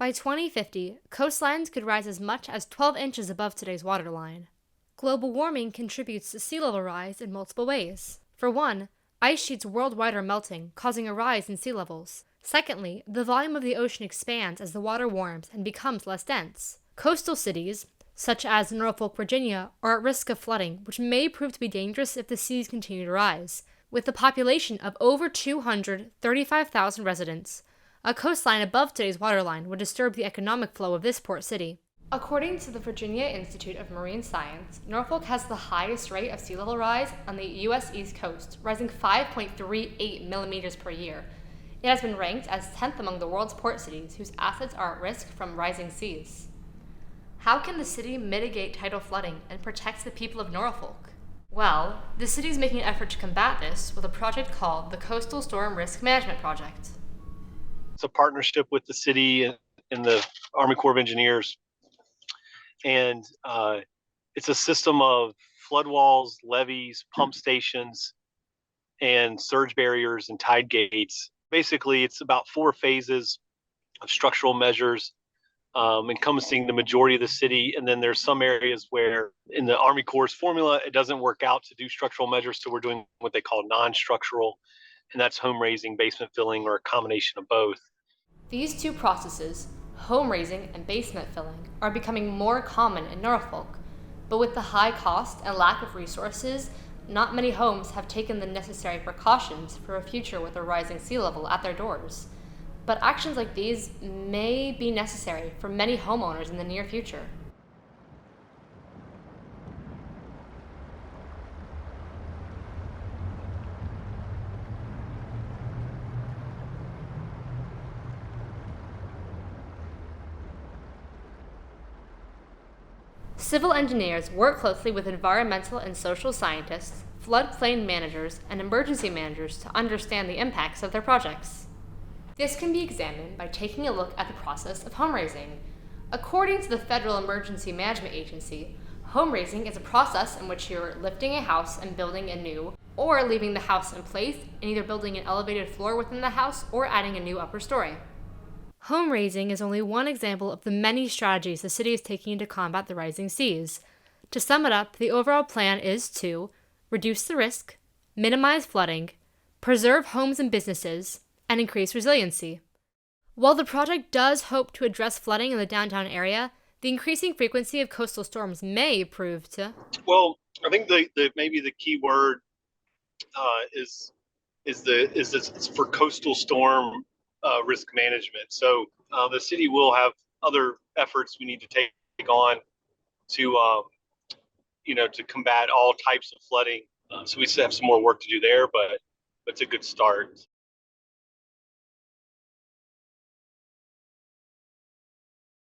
By 2050, coastlines could rise as much as 12 inches above today's waterline. Global warming contributes to sea level rise in multiple ways. For one, ice sheets worldwide are melting, causing a rise in sea levels. Secondly, the volume of the ocean expands as the water warms and becomes less dense. Coastal cities, such as Norfolk, Virginia, are at risk of flooding, which may prove to be dangerous if the seas continue to rise. With a population of over 235,000 residents, a coastline above today's waterline would disturb the economic flow of this port city. According to the Virginia Institute of Marine Science, Norfolk has the highest rate of sea level rise on the U.S. East Coast, rising 5.38 millimeters per year. It has been ranked as 10th among the world's port cities whose assets are at risk from rising seas. How can the city mitigate tidal flooding and protect the people of Norfolk? Well, the city is making an effort to combat this with a project called the Coastal Storm Risk Management Project. It's a partnership with the city and the Army Corps of Engineers. And it's a system of flood walls, levees, pump stations, and surge barriers and tide gates. Basically, it's about 4 phases of structural measures encompassing the majority of the city. And then there's some areas where in the Army Corps' formula, it doesn't work out to do structural measures. So we're doing what they call non-structural, and that's home raising, basement filling, or a combination of both. These two processes, home raising and basement filling, are becoming more common in Norfolk. But with the high cost and lack of resources, not many homes have taken the necessary precautions for a future with a rising sea level at their doors. But actions like these may be necessary for many homeowners in the near future. Civil engineers work closely with environmental and social scientists, floodplain managers, and emergency managers to understand the impacts of their projects. This can be examined by taking a look at the process of home raising. According to the Federal Emergency Management Agency, home raising is a process in which you're lifting a house and building a new, or leaving the house in place and either building an elevated floor within the house or adding a new upper story. Home raising is only one example of the many strategies the city is taking to combat the rising seas. To sum it up, the overall plan is to reduce the risk, minimize flooding, preserve homes and businesses, and increase resiliency. While the project does hope to address flooding in the downtown area, the increasing frequency of coastal storms may prove to. Well, I think maybe the key word is it's for coastal storm risk management. So the city will have other efforts we need to take on to to combat all types of flooding. So we still have some more work to do there, but it's a good start.